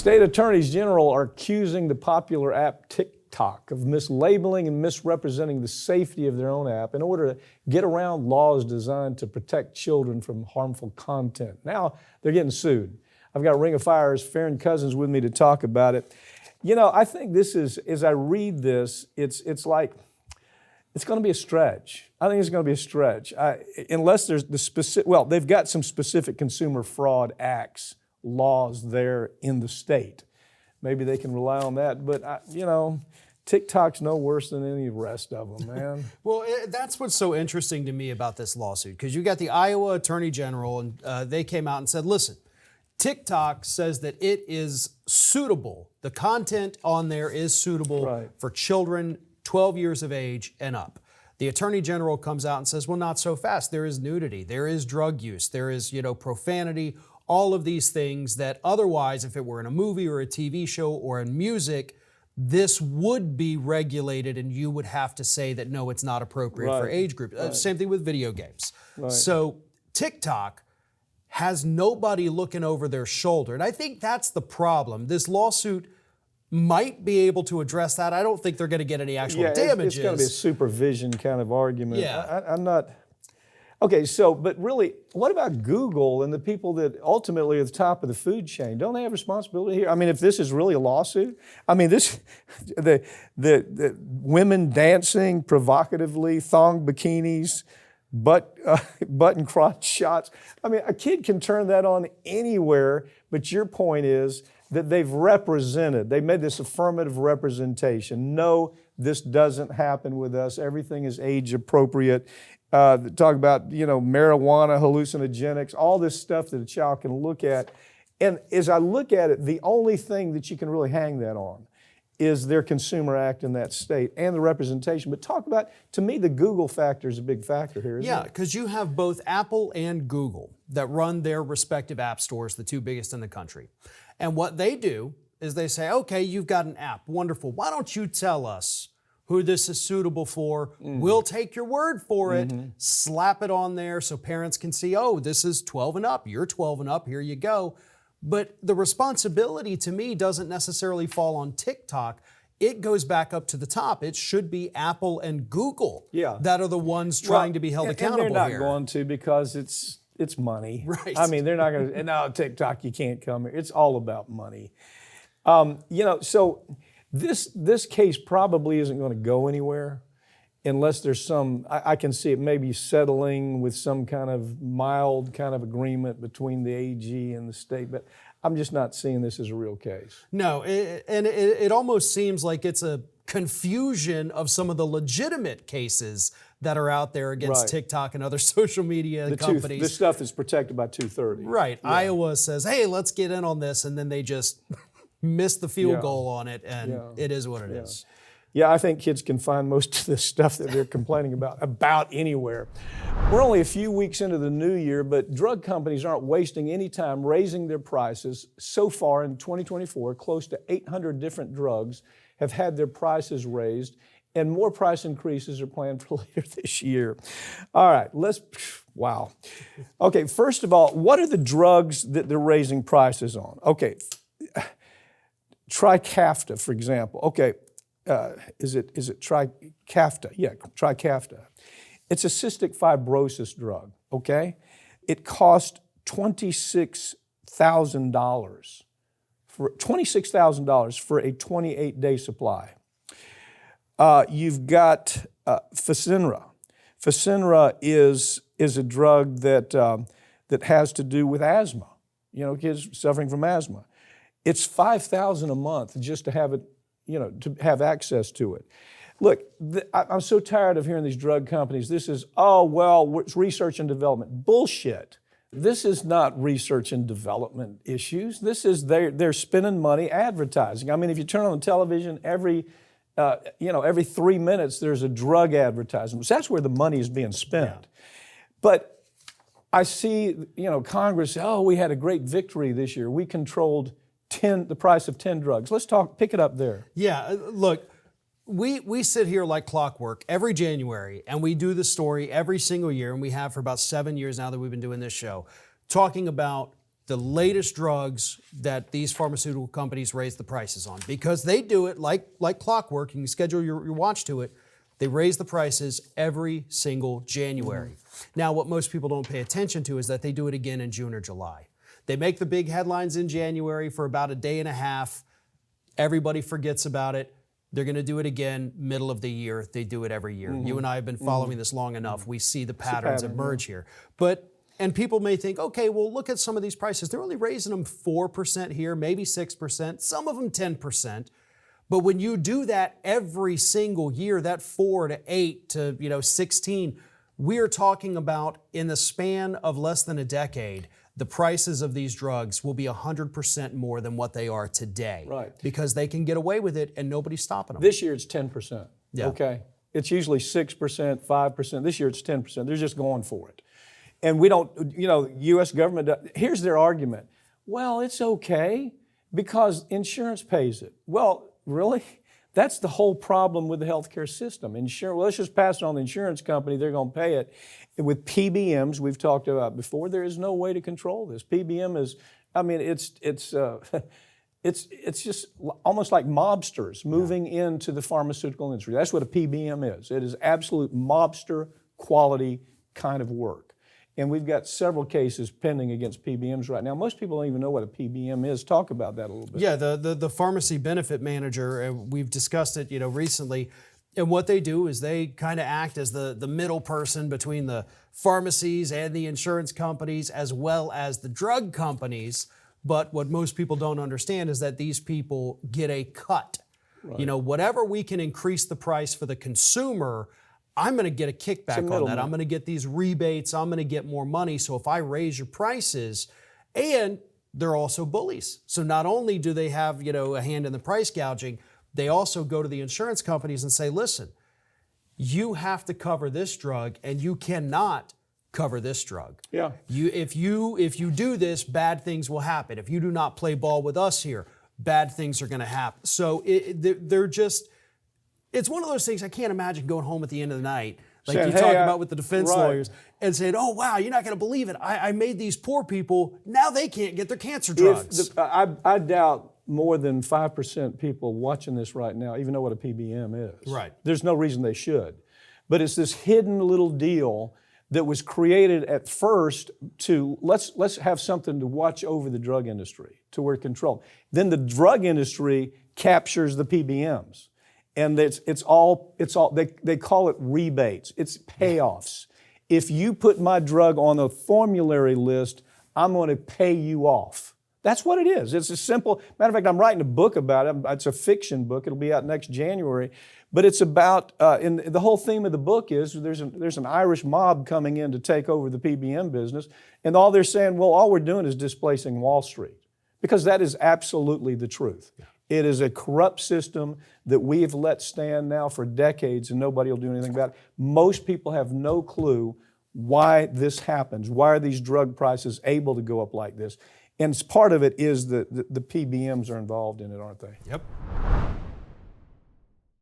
State attorneys general are accusing the popular app TikTok of mislabeling and misrepresenting the safety of their own app in order to get around laws designed to protect children from harmful content. Now they're getting sued. I've got Ring of Fire's Farron Cousins with me to talk about it. You know, I think this is, as I read this, it's like, it's going to be a stretch. I think it's going to be a stretch. Unless there's the specific, well, they've got some specific consumer fraud acts, laws there in the state. Maybe they can rely on that, but you know, TikTok's no worse than any rest of them, man. Well, that's what's so interesting to me about this lawsuit, because you got the Iowa Attorney General, and they came out and said, listen, TikTok says that it is suitable. The content on there is suitable for children 12 years of age and up. The Attorney General comes out and says, well, not so fast. There is nudity, there is drug use, there is, profanity, all of these things that otherwise, if it were in a movie or a TV show or in music, this would be regulated and you would have to say that, no, it's not appropriate for age group. Same thing with video games. So TikTok has nobody looking over their shoulder. And I think that's the problem. This lawsuit might be able to address that. I don't think they're going to get any actual damages. It's going to be a supervision kind of argument. Yeah. I'm not... Okay, so, but really, what about Google and the people that ultimately are at the top of the food chain? Don't they have responsibility here? I mean, if this is really a lawsuit, I mean, the women dancing provocatively, thong bikinis, button crotch shots. I mean, a kid can turn that on anywhere, but your point is that they've made this affirmative representation. No, this doesn't happen with us. Everything is age appropriate. Talk about, marijuana, hallucinogenics, all this stuff that a child can look at. And as I look at it, the only thing that you can really hang that on is their consumer act in that state and the representation. But talk about, to me, the Google factor is a big factor here, isn't it? Yeah, because you have both Apple and Google that run their respective app stores, the two biggest in the country. And what they do is they say, okay, you've got an app, wonderful. Why don't you tell us who this is suitable for? We'll take your word for it, slap it on there so parents can see, oh, this is 12 and up, you're 12 and up, here you go. But the responsibility to me doesn't necessarily fall on TikTok. It goes back up to the top. It should be Apple and Google that are the ones trying to be held accountable here. And they're not going to, because it's money. Right. I mean, they're not going to, no, TikTok, you can't come here. It's all about money. So this case probably isn't going to go anywhere unless there's some, I can see it maybe settling with some kind of mild kind of agreement between the AG and the state, but I'm just not seeing this as a real case. No, it almost seems like it's a confusion of some of the legitimate cases that are out there against TikTok and other social media companies. This stuff is protected by 230. Right. Yeah. Iowa says, hey, let's get in on this, and then they just miss the field goal on it, and it is what it is. Yeah, I think kids can find most of the stuff that they're complaining about anywhere. We're only a few weeks into the new year, but drug companies aren't wasting any time raising their prices. So far in 2024, close to 800 different drugs have had their prices raised, and more price increases are planned for later this year. All right, wow. Okay, first of all, what are the drugs that they're raising prices on? Okay, Trikafta, for example. Okay, is it Trikafta? Yeah, Trikafta. It's a cystic fibrosis drug, okay? It cost $26,000 for a 28-day supply. You've got Fasenra. Fasenra is a drug that has to do with asthma. Kids suffering from asthma. It's $5,000 a month just to have it, to have access to it. Look, I'm so tired of hearing these drug companies. This is, it's research and development. Bullshit. This is not research and development issues. This is they're spending money advertising. I mean, if you turn on the television, every 3 minutes there's a drug advertisement. So that's where the money is being spent. Yeah. But I see, Congress, we had a great victory this year. We controlled the price of 10 drugs. Let's pick it up there. Yeah, look, we sit here like clockwork every January, and we do the story every single year, and we have for about 7 years now that we've been doing this show, talking about the latest drugs that these pharmaceutical companies raise the prices on, because they do it like clockwork. You can schedule your watch to it. They raise the prices every single January. Now, what most people don't pay attention to is that they do it again in June or July. They make the big headlines in January for about a day and a half. Everybody forgets about it. They're going to do it again middle of the year. They do it every year. You and I have been following this long enough. We see the patterns emerge here. And people may think, okay, well, look at some of these prices. They're only raising them 4% here, maybe 6%, some of them 10%. But when you do that every single year, that 4 to 8 to 16, we're talking about in the span of less than a decade, the prices of these drugs will be 100% more than what they are today. Right. Because they can get away with it and nobody's stopping them. This year it's 10%. Yeah. Okay. It's usually 6%, 5%. This year it's 10%. They're just going for it. And we don't, U.S. government, here's their argument. Well, it's okay because insurance pays it. Well, really? That's the whole problem with the healthcare system. Well, let's just pass it on the insurance company. They're going to pay it. With PBMs, we've talked about before, there is no way to control this. PBM is, it's just almost like mobsters moving into the pharmaceutical industry. That's what a PBM is. It is absolute mobster quality kind of work. And we've got several cases pending against PBMs right now. Most people don't even know what a PBM is. Talk about that a little bit. Yeah, the pharmacy benefit manager, and we've discussed it, recently. And what they do is they kind of act as the middle person between the pharmacies and the insurance companies, as well as the drug companies. But what most people don't understand is that these people get a cut. Right. Whatever we can increase the price for the consumer, I'm going to get a kickback on that. I'm going to get these rebates. I'm going to get more money. So if I raise your prices, and they're also bullies. So not only do they have, a hand in the price gouging, they also go to the insurance companies and say, listen, you have to cover this drug and you cannot cover this drug. Yeah. If you do this, bad things will happen. If you do not play ball with us here, bad things are going to happen. So they're just... It's one of those things I can't imagine going home at the end of the night, like saying, you talk about with the defense lawyers, and saying, oh, wow, you're not going to believe it. I made these poor people, now they can't get their cancer drugs. I doubt more than 5% people watching this right now even know what a PBM is. Right. There's no reason they should. But it's this hidden little deal that was created at first to let's have something to watch over the drug industry, to where control. Then the drug industry captures the PBMs. And it's all they call it rebates. It's payoffs. If you put my drug on a formulary list, I'm going to pay you off. That's what it is. It's a simple, matter of fact, I'm writing a book about it. It's a fiction book. It'll be out next January. But it's about, and the whole theme of the book is there's an Irish mob coming in to take over the PBM business. And all they're saying, well, all we're doing is displacing Wall Street. Because that is absolutely the truth. Yeah. It is a corrupt system that we have let stand now for decades and nobody will do anything about it. Most people have no clue why this happens. Why are these drug prices able to go up like this? And part of it is the PBMs are involved in it, aren't they? Yep.